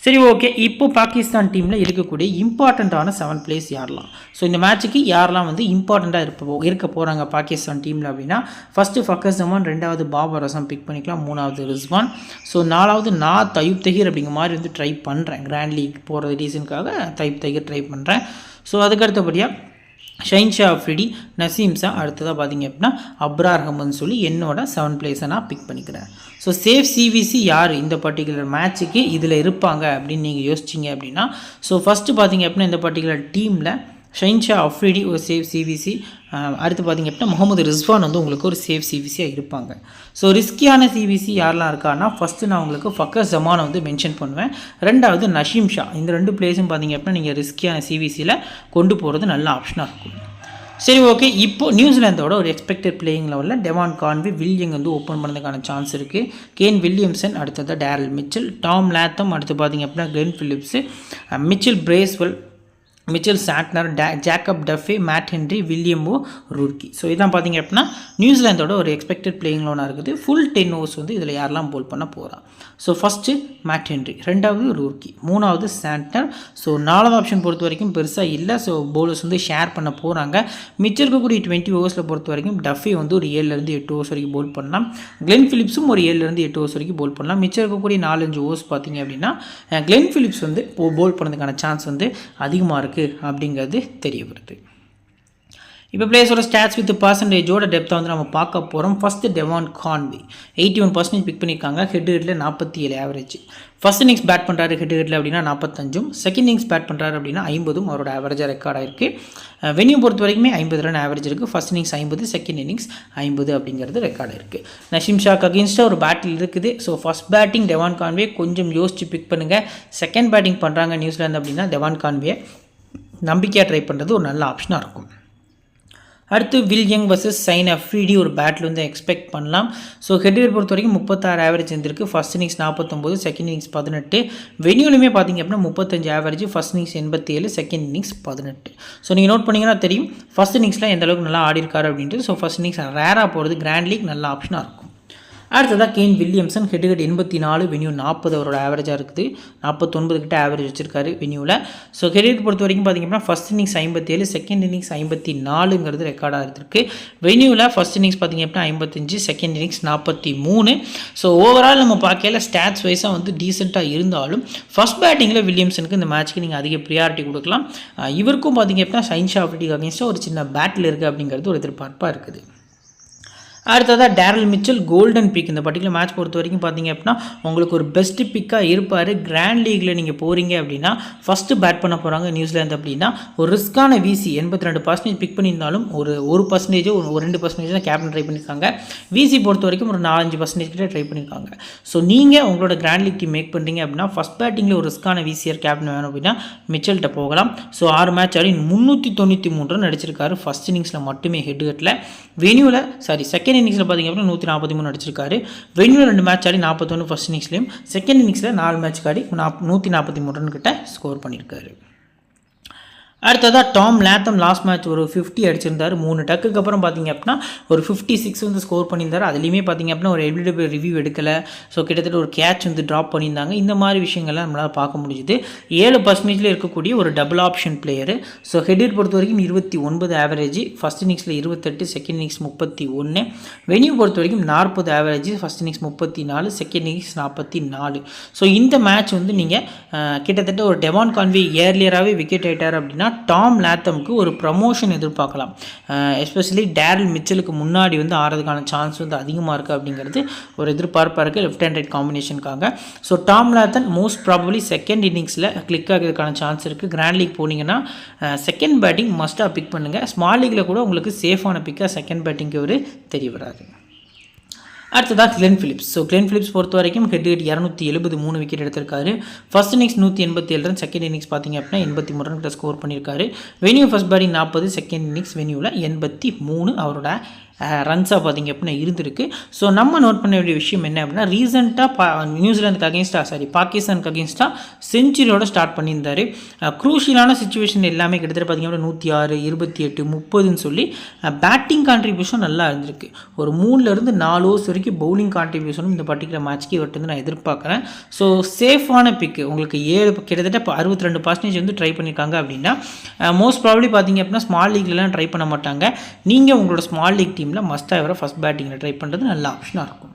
சரி, ஓகே. இப்போ பாகிஸ்தான் டீமில் இருக்கக்கூடிய இம்பார்ட்டண்ட்டான 7 பிளேஸ் யாரெல்லாம், ஸோ இந்த மேட்ச்சுக்கு யாரெல்லாம் வந்து இம்பார்ட்டண்ட்டாக இருக்க போகிறாங்க பாகிஸ்தான் டீமில் அப்படின்னா ஃபஸ்ட்டு ஃபக்கர் ஜமான், 2வது பாபர் அசாம் பிக் பண்ணிக்கலாம், 3வது ரிஸ்வான், ஸோ 4வது நான் தயூப் தஹீர் அப்படிங்கிற மாதிரி வந்து ட்ரை பண்ணுறேன். கிராண்ட் லீக் போகிறது ரீசனுக்காக தயூப் தஹீர் ட்ரை பண்ணுறேன். ஸோ அதுக்கு அடுத்தபடியாக ஷைன்ஷா அஃப்ரிடி, நசீம் ஷா, அடுத்ததாக பார்த்திங்க அப்படின்னா அப்ரார் அஹமத்னு சொல்லி என்னோட 7 பிளேஸை நான் பிக் பண்ணிக்கிறேன். ஸோ சேஃப் சிவிசி யார் இந்த பர்டிகுலர் மேட்ச்சுக்கு இதில் இருப்பாங்க அப்படின்னு நீங்கள் யோசிச்சிங்க அப்படின்னா, ஸோ ஃபஸ்ட்டு பார்த்திங்க அப்படின்னா இந்த பர்டிகுலர் டீமில் ஷைன்ஷா அஃப்ரிடி ஒரு சேஃப் சிவிசி, அடுத்து பார்த்திங்க அப்படின்னா முகமது ரிஸ்வான் வந்து உங்களுக்கு ஒரு சேஃப் சிவிசியாக இருப்பாங்க. ஸோ ரிஸ்கியான சிவிசி யாரெல்லாம் இருக்கான்னா ஃபஸ்ட்டு நான் உங்களுக்கு ஃபக்கர் ஜமானை வந்து மென்ஷன் பண்ணுவேன். 2வது நசீம் ஷா. இந்த 2 பிளேஸும் பார்த்திங்க அப்படின்னா நீங்கள் ரிஸ்கியான சிவிசியில் கொண்டு போகிறது நல்ல ஆப்ஷனாக இருக்கும். சரி, ஓகே. இப்போ நியூசிலாந்தோட ஒரு எக்ஸ்பெக்டட் பிளேயிங் லெவலில் டெவான் கான்வே, வில்லியம் வந்து ஓப்பன் பண்ணதுக்கான சான்ஸ் இருக்குது. கேன் வில்லியம்சன், அடுத்தது டேரல் மிச்சல், டாம் லாத்தம், அடுத்து பார்த்திங்க அப்படின்னா Glenn Phillips, Michael Bracewell, Mitchell Santner, Jacob Duffy, Matt Henry, William O'Rourke. So இதான் பார்த்திங்க அப்படின்னா நியூசிலாந்தோட ஒரு எக்ஸ்பெக்டட் பிளேயிங் லோனாக இருக்குது. ஃபுல் 10 ஓவர்ஸ் வந்து இதில் யாரெல்லாம் போல் பண்ண போகிறா. ஸோ ஃபஸ்ட்டு மேட் ஹென்ரி, 2வது ரூர்கி, 3வது சாட்னர். ஸோ 4வது ஆப்ஷன் பொறுத்த வரைக்கும் பெருசாக இல்லை. ஸோ பவுலர்ஸ் வந்து ஷேர் பண்ண போகிறாங்க. மிச்சம் இருக்கக்கூடிய 20 ஓவர்ஸில் பொறுத்த வரைக்கும் டஃபே வந்து ஒரு 7லேருந்து 8 ஓவர்ஸ் வரைக்கும் போல் பண்ணலாம். கிளென் பிலிப்ஸும் ஒரு 7லேருந்து 8 ஓவர்ஸ் வரைக்கும் போல் பண்ணலாம். மிச்சம் இருக்கக்கூடிய 4-5 ஓவர்ஸ் பார்த்திங்க அப்படின்னா கிளென் பிலிப்ஸ் வந்து போல் பண்ணதுக்கான சான்ஸ் வந்து அதிகமாக இருக்குது அப்படிங்கிறது தெரிய வருது. இப்போ பிளேயர்ஸோட ஸ்டாட்ஸ் வித் பர்சன்டேஜோட டெப்த்தை வந்து நம்ம பார்க்க போகிறோம். ஃபஸ்ட்டு டெவான் கான்வே 81% பிக் பண்ணியிருக்காங்க. ஹெட் ஹெட்டில் 47 ஆவரேஜ். ஃபர்ஸ்ட் இன்னிங்ஸ் பேட் பண்ணுறாரு ஹெட் ஹெட்டில் அப்படின்னா 45, செகண்ட் இன்னிங்ஸ் பேட் பண்ணுறாரு அப்படின்னா 50 அவரோட ஆவரேஜாக ரெக்கார்டாக இருக்குது. வென்யூ பொறுத்த வரைக்குமே 50 ரன் ஆவரேஜ் இருக்குது. ஃபர்ஸ்ட் இன்னிங்ஸ் 50, செகண்ட் இன்னிங்ஸ் 50 அப்படிங்கிறது ரெக்கார்டு இருக்குது. நஷீம் ஷாக்கு அகேன்ஸ்டாக ஒரு பேட்டில் இருக்குது. So first batting Devon Conway கொஞ்சம் யோசிச்சு பிக் பண்ணுங்கள். செகண்ட் பேட்டிங் பண்ணுறாங்க நியூசிலாந்து அப்படின்னா டெவான் கான்வே நம்பிக்கையாக ட்ரை பண்ணுறது ஒரு நல்ல ஆப்ஷனாக இருக்கும். அடுத்து Will Young versus Shaheen Afridi ஒரு பேட்டில் வந்து எக்ஸ்பெக்ட் பண்ணலாம். ஸோ ஹெட்வேர் பொறுத்த வரைக்கும் 36 ஆவரேஜ் இருந்திருக்கு. First innings 49, second innings 18. வென்யூலுமே பார்த்தீங்க அப்படின்னா 35 average, first innings 87, second innings 18. So நீங்கள் நோட் பண்ணிங்கன்னா தெரியும் ஃபர்ஸ்ட் இன்னிங்ஸில் எந்த அளவுக்கு நல்லா ஆடி இருக்காரு அப்படின்ட்டு. ஸோ ஃபர்ஸ்ட் இன்னிங்ஸ் ரேராக போகிறது கிராண்ட் லீக் நல்ல ஆப்ஷனாக இருக்கும். அடுத்ததாக கேன் வில்லியம்சன் ஹெட் 84, வென்யூ 40 அவரோட ஆவரேஜாக இருக்குது. 49 கிட்ட ஆவரேஜ் வச்சிருக்காரு வென்யூவில். ஸோ ஹெட் பொறுத்த வரைக்கும் பார்த்திங்க அப்படின்னா ஃபஸ்ட் இன்னிங்ஸ் 57, செகண்ட் இன்னிங்ஸ் 54 ரெக்கார்டாக இருந்திருக்கு. வென்யூவில் ஃபஸ்ட் இன்னிங்ஸ் பார்த்திங்க அப்படின்னா 55, செகண்ட் இன்னிங்ஸ் 43. ஸோ ஓவரால் நம்ம பார்க்கல ஸ்டாட்ஸ் வைஸாக வந்து டீசெண்டாக இருந்தாலும் ஃபஸ்ட் பேட்டிங்கில் வில்லியம்சனுக்கு இந்த மேட்ச்க்கு நீங்கள் அதிக ப்ரியாரிட்டி கொடுக்கலாம். இவருக்கும் பார்த்திங்க அப்படின்னா சைன்ஸ் ஆஃப்ரிடிக்கு அகேன்ஸ்டாக ஒரு சின்ன பேட்டில் இருக்குது அப்படிங்கிறது ஒரு எதிர்பார்ப்பாக இருக்குது. அடுத்ததாக டேரல் மிச்சல் கோல்டன் பிக். இந்த பர்டிகுலர் மேட்ச் பொறுத்த வரைக்கும் பார்த்தீங்க அப்படின்னா உங்களுக்கு ஒரு பெஸ்ட் பிக்காக இருப்பார். கிராண்ட் லீக்கில் நீங்கள் போகிறீங்க அப்படின்னா ஃபஸ்ட்டு பேட் பண்ண போகிறாங்க நியூசிலாந்து அப்படின்னா ஒரு ரிஸ்க்கான விசி 82% பிக் பண்ணியிருந்தாலும் ஒரு 1% ஒரு 2% தான் கேப்டன் ட்ரை பண்ணியிருக்காங்க. விசி பொறுத்த வரைக்கும் ஒரு 4-5% கிட்ட ட்ரை பண்ணியிருக்காங்க. ஸோ நீங்கள் உங்களோட கிராண்ட் லீக் டீம் மேக் பண்ணுறீங்க அப்படின்னா ஃபஸ்ட் பேட்டிங்கில் ஒரு ரிஸ்க்கான விசிஆர் கேப்டன் வேணும் அப்படின்னா மிச்சல்கிட்ட போகலாம். ஸோ 6 மேட்ச் ஆடி 393 ரன் அடிச்சிருக்காரு ஃபஸ்ட் இன்னிங்ஸில் மட்டுமே ஹெட்டில். வென்யூவில் செகண்ட் இன்னிங்ஸில் பார்த்தீங்க அப்படின்னா 143 அடிச்சிருக்காரு. வென்யூவில் 2 மேட்ச் ஆடி 41 ஃபர்ஸ்ட் இன்னிங்ஸ்லையும், செகண்ட் இன்னிங்ஸில் 4 மேட்ச் ஆடி 143 ரன் கிட்ட ஸ்கோர் பண்ணியிருக்காரு. அடுத்ததாக டாம் லேத்தம் லாஸ்ட் மேட்ச் ஒரு 50 அடிச்சிருந்தார். 3 டக்குக்கு அப்புறம் பார்த்தீங்க அப்படின்னா ஒரு 56 வந்து ஸ்கோர் பண்ணியிருந்தார். அதுலேயுமே பார்த்தீங்க அப்படின்னா ஒரு எவ்ரிடே ரிவ்யூ எடுக்கலை. ஸோ கிட்டத்தட்ட ஒரு கேட்ச் வந்து ட்ராப் பண்ணியிருந்தாங்க. இந்த மாதிரி விஷயங்கள்லாம் நம்மளால் பார்க்க முடிஞ்சுது. 7% இருக்கக்கூடிய ஒரு double option player. So head பொறுத்த வரைக்கும் 29 ஆவரேஜ், ஃபஸ்ட் இன்னிங்ஸில் 28, செகண்ட் இன்னிங்ஸ் 31. வென்யூ பொறுத்த வரைக்கும் 40 average, first innings 34, second innings 44. So இந்த மேட்ச் வந்து நீங்கள் கிட்டத்தட்ட ஒரு டெவான் கான்வே ஏர்லியராகவே விக்கெட் ஆகிட்டார் அப்படின்னா டாம் லேத்தமுக்கு ஒரு ப்ரமோஷன் எதிர்பார்க்கலாம். எஸ்பெஷலி டேரல் மிச்சலுக்கு முன்னாடி வந்து ஆறதுக்கான சான்ஸ் வந்து அதிகமாக இருக்குது அப்படிங்கிறது ஒரு எதிர்பார்ப்பாக இருக்குது லெஃப்ட் ஹேண்ட் ரைட் காம்பினேஷனுக்காக. So Tom Latham most probably second இன்னிங்ஸில் கிளிக் ஆகிறதுக்கான சான்ஸ் இருக்குது. கிராண்ட் லீக் போனீங்கன்னா செகண்ட் பேட்டிங் மஸ்ட்டாக பிக் பண்ணுங்கள். ஸ்மால் லீக்கில் கூட உங்களுக்கு சேஃபான பிக்காக செகண்ட் பேட்டிங்க்கு ஒரு தெரிய வராது. அடுத்ததாக Glenn Phillips. So Glenn Phillips பொறுத்த வரைக்கும் ஹெட் 273 விக்கெட் எடுத்திருக்காரு. First innings 187 run, second innings பார்த்தீங்க அப்படின்னா 83 ரன் கிட்ட ஸ்கோர் பண்ணியிருக்காரு. Venue first batting 40, second innings வென்யூவில் 83 அவரோட ரன்ஸாக பார்த்திங்க அப்படின்னா இருந்திருக்கு. ஸோ நம்ம நோட் பண்ண வேண்டிய விஷயம் என்ன அப்படின்னா ரீசெண்டாக நியூசிலாந்துக்கு அகேன்ஸ்டாக பாகிஸ்தானுக்கு அகேன்ஸ்டாக செஞ்சுரியோட ஸ்டார்ட் பண்ணியிருந்தார். க்ரூஷியலான சுச்சுவேஷன் எல்லாமே கிட்டத்தட்ட பார்த்திங்க அப்படின்னா 106, 28, 30ன்னு சொல்லி பேட்டிங் கான்ட்ரிபியூஷன் நல்லா இருந்திருக்கு. ஒரு 3-4 ஓவர்ஸ் வரைக்கும் பவுலிங் கான்ட்ரிபியூஷனும் இந்த பர்டிகுலர் மேட்ச்க்கு இவர்கிட்ட வந்து நான் எதிர்பார்க்குறேன். ஸோ சேஃபான பிக்கு உங்களுக்கு கிட்டத்தட்ட 62% வந்து ட்ரை பண்ணியிருக்காங்க அப்படின்னா மோஸ்ட் ப்ராபப்ளி பார்த்திங்க அப்படின்னா ஸ்மால் லீக்லலாம் ட்ரை பண்ண மாட்டாங்க. நீங்கள் உங்களோட ஸ்மால் லீக் மஸ்டாக இவரை ஃபஸ்ட் பேட்டிங்கில் ட்ரை பண்ணுறது நல்ல ஆப்ஷனாக இருக்கும்.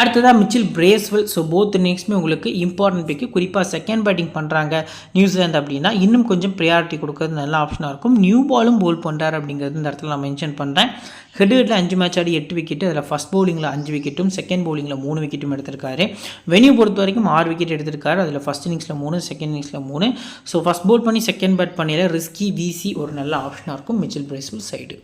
அடுத்ததாக மிச்சில் பிரேஸ்வெல். ஸோ போத் இன்னிங்ஸுமே உங்களுக்கு இம்பார்ட்டன்ட் பிக்கு. குறிப்பாக செகண்ட் பேட்டிங் பண்ணுறாங்க நியூசிலாந்து அப்படின்னா இன்னும் கொஞ்சம் ப்ரியாரிட்டி கொடுக்கறது நல்ல ஆப்ஷனாக இருக்கும். நியூ பாலும் போல் பண்ணுறாரு அப்படிங்கிறது இந்த இடத்துல நான் மென்ஷன் பண்ணுறேன். ஹெட்டில் 5 மேட்ச் ஆடி 8 விக்கெட்டு, அதில் ஃபஸ்ட் பவுலிங்கில் 5 விக்கெட்டும் செகண்ட் பவுலிங்கில் 3 விக்கெட்டும் எடுத்திருக்காரு. வென்யூ பொறுத்த வரைக்கும் 6 விக்கெட் எடுத்திருக்காரு. அதில் ஃபஸ்ட் இன்னிங்ஸில் 3, செகண்ட் இன்னிங்ஸில் 3. ஸோ ஃபஸ்ட் பவுல் பண்ணி செகண்ட் பேட் பண்ணியில் ரிஸ்கி விசி ஒரு நல்ல ஆப்ஷனாக இருக்கும் மிச்சில் பிரேஸ்வெல் சைடு.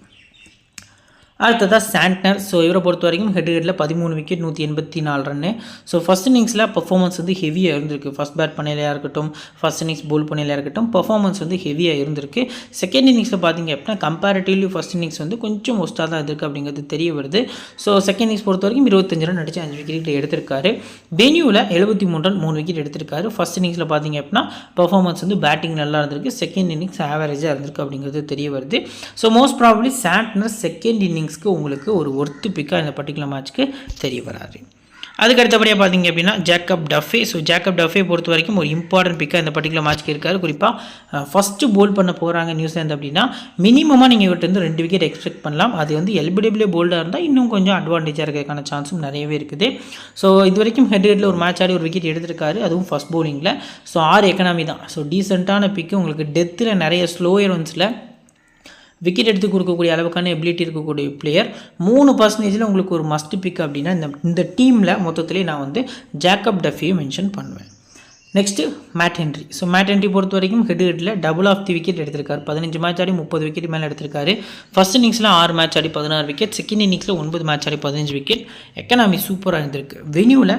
அடுத்ததாக சாண்ட்னர். ஸோ இவரை பொறுத்த வரைக்கும் ஹெட்டில் 13 விக்கெட், 184 ரன்னு. ஸோ ஃபஸ்ட் இன்னிங்ஸில் பர்ஃபார்மன்ஸ் வந்து ஹெவியாக இருந்திருக்கு. ஃபஸ்ட் பேட் பண்ணையிலையாக இருக்கட்டும், ஃபஸ்ட் இன்னிங்ஸ் போல் பண்ணையிலையாக இருக்கட்டும், பர்ஃபார்மன்ஸ் வந்து ஹெவியாக இருந்திருக்கு. செகண்ட் இன்னிங்ஸில் பார்த்திங்க அப்படின்னா கம்பேரிட்டிவ்லி ஃபஸ்ட் இன்னிங்ஸ் வந்து கொஞ்சம் ஒஸ்ட்டாக தான் இருக்குது அப்படிங்கிறது தெரிய வருது. ஸோ செகண்ட் இன்னிங்ஸ் பொறுத்த வரைக்கும் 25 ரன் அடித்து 5 விக்கெட் எடுத்திருக்காரு. வென்யூவில் 73 ரன் 3 விக்கெட் எடுத்திருக்காரு. ஃபஸ்ட் இன்னிங்ஸில் பார்த்திங்க அப்படின்னா பர்ஃபார்மன்ஸ் வந்து பேட்டிங் நல்லா இருந்திருக்கு. செகண்ட் இன்னிங்ஸ் ஆவரேஜாக இருந்திருக்கு அப்படிங்கிறது தெரிய வருது. So most probably Santner second இன்னிங்ஸ்க்கு உங்களுக்கு ஒரு ஒர்த்து பிக்காக இந்த பர்டிகுலர் மேட்ச்க்கு தெரிய வராது. அதுக்கு அடுத்தபடியாக பார்த்தீங்க அப்படின்னா Jacob Duffy. So Jacob Dafoe பொறுத்த வரைக்கும் ஒரு இம்பார்ட்டன்ட் பிக்காக இந்த பர்டிகுலர் மேட்ச்க்கு இருக்காரு. குறிப்பாக ஃபஸ்ட்டு போல் பண்ண போகிறாங்க நியூசிலாந்து அப்படின்னா மினிமமாக நீங்கள் இவர்கிட்ட வந்து 2 விக்கெட் எக்ஸ்பெக்ட் பண்ணலாம். அது வந்து எல்பிடபிள்யூ போல்டாக இருந்தால் இன்னும் கொஞ்சம் அட்வான்டேஜாக இருக்கிறதுக்கான சான்ஸும் நிறையவே இருக்குது. ஸோ இது வரைக்கும் ஹெட்டில் ஒரு மேட்ச் ஆடி ஒரு விக்கெட் எடுத்திருக்காரு, அதுவும் ஃபஸ்ட் பவுலிங்கில். ஸோ 6 எக்கனாமி தான். ஸோ டீசெண்டான பிக்கு. உங்களுக்கு டெத்தில் நிறைய ஸ்லோயர் ரன்ஸில் விக்கெட் எடுத்து கொடுக்கக்கூடிய அளவுக்கான எபிலிட்டி இருக்கக்கூடிய பிளேயர். 3% உங்களுக்கு ஒரு மஸ்ட் பிக் அப்படின்னா இந்த டீமில் மொத்தத்திலே நான் வந்து ஜேக்கப் டஃபியை மென்ஷன் பண்ணுவேன். Next mat Henry. So Matt Henry பொறுத்த வரைக்கும் ஹெட்டில் டபுள் ஆஃப் தி விக்கெட் எடுத்திருக்காரு. 15 மேட்ச் ஆடி 30 விக்கெட் மேலே எடுத்திருக்காரு. ஃபர்ஸ்ட் இன்னிங்ஸில் 6 மேட்ச் ஆடி 16 விக்கெட், செகண்ட் இன்னிங்ஸில் 9 மேட்ச் ஆடி 15 விக்கெட். எக்கனாமி சூப்பராக இருந்திருக்கு. வென்யூவில்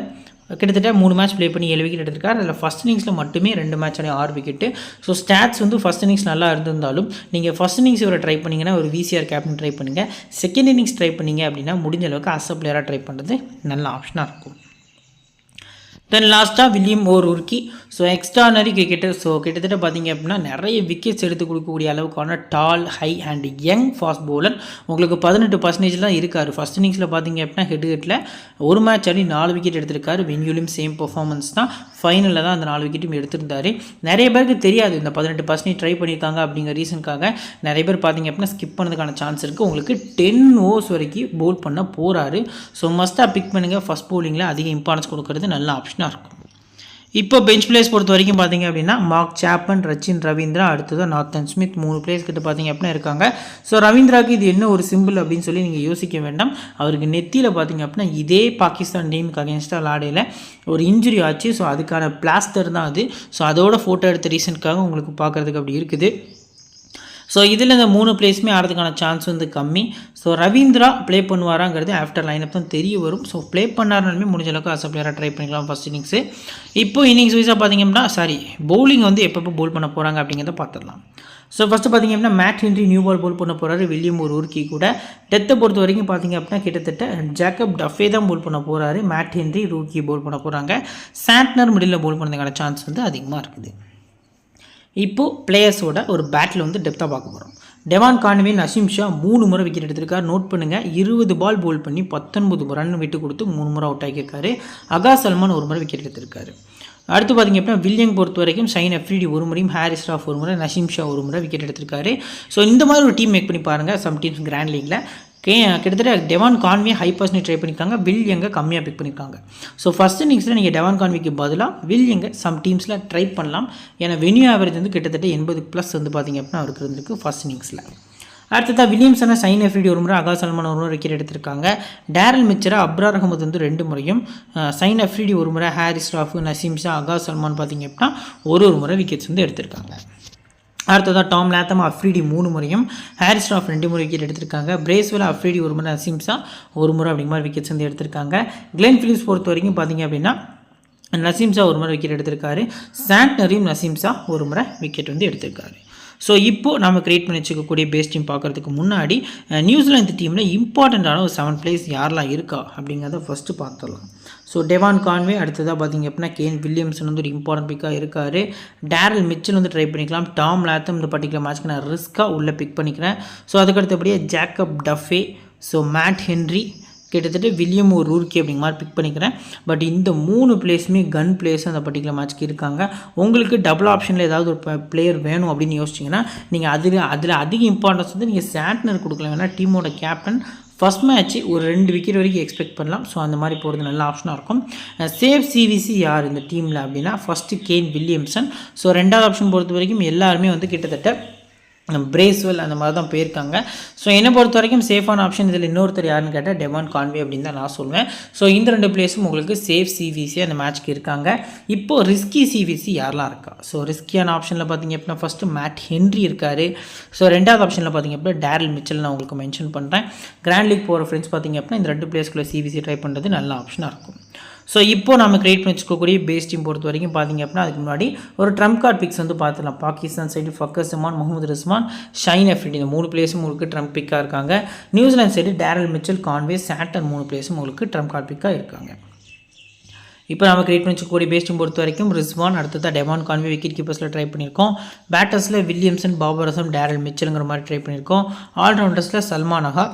கிட்டத்தட்ட 3 மேட்ச் ப்ளே பண்ணி 7 விக்கெட் எடுத்திருக்காரு. அதில் ஃபஸ்ட் இன்னிங்ஸில் மட்டுமே 2 மேட்ச் ஆடி 6 விக்கெட்டு. ஸோ ஸ்டாட்ஸ் வந்து ஃபஸ்ட் இன்னிங்ஸ் நல்லா இருந்திருந்தாலும் நீங்கள் ஃபஸ்ட் இன்னிங்ஸ் இவரை ட்ரை பண்ணிங்கன்னா ஒரு விசிஆர் கேப்டன் ட்ரை பண்ணுங்கள். செகண்ட் இன்னிங்ஸ் ட்ரை பண்ணிங்க அப்படின்னா முடிஞ்ச அளவுக்கு அஸ் அ பிளேயராக ட்ரை பண்ணுறது நல்ல ஆப்ஷனாக இருக்கும். தென் லாஸ்ட்டாக William O'Rourke. So extraordinary cricketer. So கிட்டத்தட்ட பார்த்தீங்க அப்படின்னா நிறைய விக்கெட்ஸ் எடுத்து கொடுக்கக்கூடிய அளவுக்கான tall, high and young fast bowler. உங்களுக்கு 18% தான் இருக்கார். ஃபஸ்ட் இன்னிங்ஸில் பார்த்தீங்க அப்படின்னா ஹெட்டில் 1 மேட்ச் ஆடி 4 விக்கெட் எடுத்திருக்காரு. வென்யூலையும் சேம் பர்ஃபார்மன்ஸ் தான். ஃபைனலில் தான் அந்த 4 விக்கெட்டும் எடுத்திருந்தார். நிறைய பேருக்கு தெரியாது இந்த 18% ட்ரை பண்ணியிருக்காங்க அப்படிங்கிற ரீசனுக்காக நிறைய பேர் பார்த்தீங்க அப்படின்னா ஸ்கிப் பண்ணதுக்கான சான்ஸ் இருக்குது. உங்களுக்கு 10 ஓவர்ஸ் வரைக்கும் பவுல் பண்ண போகிறாரு. ஸோ மஸ்ட்டாக பிக் பண்ணுங்கள். ஃபஸ்ட் பவுலிங்கில் அதிக இம்பார்ட்டன்ஸ் கொடுக்கறது நல்ல ஆப்ஷனாக இருக்கும். இப்போ பெஞ்ச் பிளேஸ் பொறுத்த வரைக்கும் பார்த்தீங்க அப்படின்னா மார்க் சாப்பன், ரச்சின் ரவீந்திரா, அடுத்தது நார்த்தன் ஸ்மித் 3 பிளேஸ் கிட்ட பார்த்தீங்க அப்படின்னா இருக்காங்க. ஸோ ரவீந்திராவுக்கு இது என்ன ஒரு சிம்பிள் அப்படின்னு சொல்லி நீங்கள் யோசிக்க வேண்டாம். அவருக்கு நெத்தியில் பார்த்தீங்க அப்படின்னா இதே பாகிஸ்தான் டீமுக்கு அகேன்ஸ்டாக விளையாடையில் ஒரு இன்ஜுரி ஆச்சு. ஸோ அதுக்கான பிளாஸ்டர் தான் அது. ஸோ அதோட ஃபோட்டோ எடுத்த ரீசனுக்காக உங்களுக்கு பார்க்குறதுக்கு அப்படி இருக்குது. ஸோ இதில் இந்த 3 பிளேஸுமே ஆடுறதுக்கான சான்ஸ் வந்து கம்மி. ஸோ ரவீந்திரா ப்ளே பண்ணுவாராங்கிறது ஆஃப்டர் லைனப் தான் தெரிய வரும். ஸோ ப்ளே பண்ணாருனாலுமே முடிஞ்ச அளவுக்கு அஸ் அ பிளேயராக ட்ரை பண்ணிக்கலாம் ஃபஸ்ட் இன்னிங்ஸு. இப்போ இன்னிங்ஸ் வைஸாக பார்த்தீங்க அப்படின்னா பவுலிங் வந்து எப்பப்போ பவுல் பண்ண போகிறாங்க அப்படிங்கிறத பார்த்துடலாம். ஸோ ஃபஸ்ட்டு பார்த்தீங்க அப்படின்னா Matt Henry new ball bowl பண்ண போகிறாரு வில்லியம் ஓரூர்க்கி கூட. டெத்தை பொறுத்த வரைக்கும் பார்த்தீங்க அப்படின்னா கிட்டத்தட்ட ஜேக்கப் டஃபே தான் பவுல் பண்ண போகிறாரு. மேட் ஹென்ரி, ரூக்கி பவுல் பண்ண போகிறாங்க. சாண்ட்னர் மிடில் பவுல் பண்ணதுக்கான சான்ஸ் வந்து அதிகமாக இருக்குது. இப்போது பிளேயர்ஸோட ஒரு பேட்டில் வந்து டெப்த்தாக பார்க்க போகிறோம். டெவான் கான்வே, நசீம் ஷா 3 முறை விக்கெட் எடுத்திருக்காரு. நோட் பண்ணுங்கள், 20 பால் பவுல் பண்ணி 19 ரன் விட்டு கொடுத்து 3 முறை அவுட் ஆகியிருக்காரு. அகா சல்மான் 1 முறை விக்கெட் எடுத்திருக்காரு. அடுத்து பார்த்திங்க அப்படின்னா வில்லியம் பொறுத்த வரைக்கும் ஷைன் அஃப்ரிடி 1 முறையும், ஹாரிஸ் ராஃப் 1 முறை, நசீம் ஷா 1 முறை விக்கெட் எடுத்திருக்காரு. ஸோ இந்த மாதிரி ஒரு டீம் மேக் பண்ணி பாருங்கள். சம் டீம்ஸ் கிராண்ட் லீக்ல கிட்டத்தட்ட Devon Conway high percentage try பண்ணியிருக்காங்க. வில் யங்கை கம்மியாக பிக் பண்ணியிருக்காங்க. ஸோ ஃபஸ்ட் இன்னிங்ஸில் நீங்கள் டெவான் கான்வேக்கு பதிலாக வில் யங்கை சம் டீம்ஸில் ட்ரை பண்ணலாம். ஏன்னா வென்யூ ஆவரேஜ் வந்து கிட்டத்தட்ட 80+ வந்து பார்த்திங்க அப்படின்னா அவருக்கு இருந்திருக்கு ஃபஸ்ட் இன்னிங்ஸில். அடுத்ததாக வில்லியம்சனை ஷைன் அஃப்ரிடி 1 முறை, அகா சல்மான் 1 முறை விக்கெட் எடுத்திருக்காங்க. டேரல் மிச்சரா, அப்ரார் அகமது வந்து 2 முறையும், ஷைன் அஃப்ரிடி 1 முறை, ஹாரிஸ் ராஃப், நசீம் ஷா, அகா சல்மான் பார்த்திங்க அப்படின்னா ஒரு முறை விக்கெட்ஸ் வந்து எடுத்திருக்காங்க. அடுத்ததாக டாம் லாத்தம், அஃப்ரிடி 3 முறையும், ஹாரிஸ் ராஃப் 2 முறை விக்கெட் எடுத்திருக்காங்க. பிரேஸ்வெல், அஃப்ரிடி 1 முறை, நசீம் ஷா 1 முறை அப்படிங்கிற மாதிரி விக்கெட்ஸ் வந்து எடுத்திருக்காங்க. கிளென் பிலிப்ஸ் பொறுத்த வரைக்கும் பார்த்திங்க அப்படின்னா நசீம் ஷா 1 முறை விக்கெட் எடுத்திருக்காரு. சாண்ட்னரையும் நசீம் ஷா 1 முறை விக்கெட் வந்து எடுத்திருக்காரு. ஸோ இப்போது நம்ம கிரியேட் பண்ணி வச்சுக்கக்கூடிய பேஸ் டீம் பார்க்குறதுக்கு முன்னாடி நியூசிலாந்து டீமில் இம்பார்ட்டண்ட்டான ஒரு 7 பிளேயர்ஸ் யாரெல்லாம் இருக்கா அப்படிங்கிறத ஃபஸ்ட்டு பார்த்துடலாம். ஸோ டெவான் கான்வே, அடுத்ததாக பார்த்திங்க அப்படின்னா கேன் வில்லியம்சன் வந்து ஒரு இம்பார்ட்டன்ட் பிக்காக இருக்கார். டேரல் மிச்சல் வந்து ட்ரை பண்ணிக்கலாம். டாம் லாத்தம் இந்த பர்டிகுலர் மேட்ச்க்கு நான் ரிஸ்க்காக உள்ளே பிக் பண்ணிக்கிறேன். ஸோ அதுக்கடுத்தபடியே Jacob Duffy, so Matt Henry, கிட்டத்தட்ட வில்லியம் ஓரூர்க்கி அப்படிங்கிற மாதிரி பிக் பண்ணிக்கிறேன். பட் இந்த 3 பிளேஸுமே கன் பிளேஸ் அந்த பர்டிகுலர் மேட்ச்க்கு இருக்காங்க. உங்களுக்கு டபுள் ஆப்ஷனில் ஏதாவது ஒரு பிளேயர் வேணும் அப்படின்னு யோசிச்சிங்கன்னா நீங்கள் அதில் அதிக இம்பார்ட்டன்ஸ் வந்து நீங்கள் சாண்ட்னர் கொடுக்கலாம். ஏன்னா டீமோட கேப்டன் ஃபஸ்ட் மேட்ச்சு ஒரு 2 விக்கெட் வரைக்கும் எக்ஸ்பெக்ட் பண்ணலாம். ஸோ அந்த மாதிரி போகிறது நல்ல ஆப்ஷனாக இருக்கும். சேஃப் சிவிசி யார் இந்த டீமில் அப்படின்னா ஃபஸ்ட்டு கேன் வில்லியம்சன். ஸோ 2வது ஆப்ஷன் பொறுத்த வரைக்கும் எல்லாருமே வந்து கிட்டத்தட்ட பிரேஸ்வெல் அந்த மாதிரி தான் போயிருக்காங்க. ஸோ என்னை பொறுத்த வரைக்கும் சேஃபான ஆப்ஷன் இதில் இன்னொருத்தர் யாருன்னு கேட்டால் டெவான் கான்வே அப்படின்னு தான் நான் சொல்லுவேன். ஸோ இந்த 2 பிளேஸும் உங்களுக்கு சேஃப் சிவிசி அந்த மேட்ச்க்கு இருக்காங்க. இப்போது ரிஸ்கி சிவிசி யாரெல்லாம் இருக்கா? ஸோ ரிஸ்கியான ஆப்ஷனில் பார்த்திங்க அப்படின்னா ஃபஸ்ட்டு மேட் ஹென்ரி இருக்கார். ஸோ 2வது ஆப்ஷனில் பார்த்திங்க அப்படின்னா டேரல் மிச்சல் நான் உங்களுக்கு மென்ஷன் பண்ணுறேன். கிராண்ட் லீக் போகிற ஃப்ரெண்ட்ஸ் பார்த்திங்க அப்படின்னா இந்த 2 பிளேஸ்க்குள்ளே சிவிசி ட்ரை பண்ணுறது நல்ல ஆப்ஷனாக இருக்கும். ஸோ இப்போது நம்ம கிரியேட் பண்ணி வச்சுக்கக்கூடிய பேஸ் டீம் பொறுத்த வரைக்கும் பார்த்திங்க அப்படின்னா அதுக்கு முன்னாடி ஒரு ட்ரம்ப் கார்டு பிக்ஸ் வந்து பார்த்துலாம். பாகிஸ்தான் சைடு ஃபக்கர் ஜமான், முகமது ரிஸ்மான், ஷைன் அஃப்ரிடி இந்த 3 பிளேஸும் உங்களுக்கு ட்ரம்ப் பிக்காக இருக்காங்க. New Zealand side Daryl Mitchell, Conway, Santner 3 பிளேஸும் உங்களுக்கு ட்ரம்ப் கார்டு பிக்காக இருக்காங்க. இப்போ நம்ம கிரியேட் பண்ணி வச்சுக்கக்கூடிய பேஸ் டீம் பொறுத்த வரைக்கும் ரிஸ்வான், அடுத்ததாக டெவான் கான்வே விக்கெட் கீப்பர்ஸில் ட்ரை பண்ணியிருக்கோம். பேட்டர்ஸில் வில்லியம்சன், பாபர் அசம், டேரல் மிச்சலுங்கிற மாதிரி ட்ரை பண்ணியிருக்கோம். ஆல்ரவுண்டர்ஸில் சல்மான் அகா,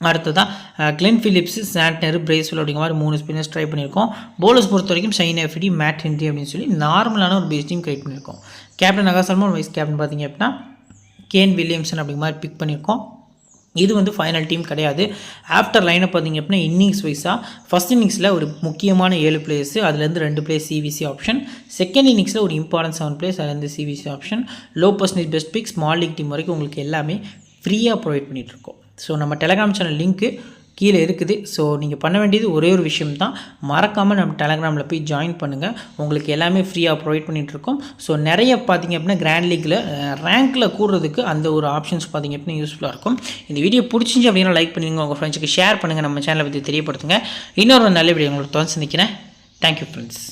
அடுத்ததாக கிளென் பிலிப்ஸ், சாண்ட்னர், பிரேஸ்வெல் அப்படிங்கிற மாதிரி 3 ஸ்பின்னர்ஸ் ட்ரை பண்ணியிருக்கோம். போலர்ஸ் பொறுத்த வரைக்கும் ஷைன் அஃப்ரிடி, மேட் ஹென்ரி அப்படின்னு சொல்லி நார்மலான ஒரு பேஸ் டீம் கிரியேட் பண்ணியிருக்கோம். Captain Agha Salman, vice captain பார்த்திங்க அப்படின்னா கேன் வில்லியம்சன் அப்படிங்கிற மாதிரி பிக் பண்ணியிருக்கோம். இது வந்து ஃபைனல் டீம் கிடையாது. ஆஃப்டர் லைனை பார்த்திங்க அப்படின்னா இன்னிங்ஸ் வைஸாக ஃபஸ்ட் இன்னிங்ஸில் ஒரு முக்கியமான 7 பிளேயர்ஸு, அதுலேருந்து 2 பிளேயர்ஸ் சிவிசி ஆப்ஷன். செகண்ட் இன்னிங்ஸில் ஒரு இம்பார்ட்டன்ட் 7 பிளேயர்ஸ், அதுலேருந்து CVC option. Low percentage best pick, small league team வரைக்கும் உங்களுக்கு எல்லாமே ஃப்ரீயாக ப்ரொவைட் பண்ணிகிட்ருக்கோம். ஸோ நம்ம டெலகிராம் சேனல் லிங்க்கு கீழே இருக்குது. ஸோ நீங்கள் பண்ண வேண்டியது ஒரே ஒரு விஷயம் தான், மறக்காமல் நம்ம டெலகிராமில் போய் ஜாயின் பண்ணுங்கள். உங்களுக்கு எல்லாமே ஃப்ரீயாக ப்ரொவைட் பண்ணிகிட்ருக்கோம். ஸோ நிறைய பார்த்திங்க அப்படின்னா கிராண்ட் லீக்கில் ரேங்க்கில் கூடுறதுக்கு அந்த ஒரு ஆப்ஷன்ஸ் பார்த்திங்க அப்படின்னா யூஸ்ஃபுல்லாக இருக்கும். இந்த வீடியோ பிடிச்சிச்சு அப்படின்னா லைக் பண்ணுங்கள், உங்கள் ஃப்ரெண்ட்ஸுக்கு ஷேர் பண்ணுங்கள், நம்ம சேனலை பற்றி தெரியப்படுத்துங்க. இன்னொரு நல்ல வீடியோ உங்களுக்கு தொடர்ந்து சந்திக்கிறேன். Thank you friends.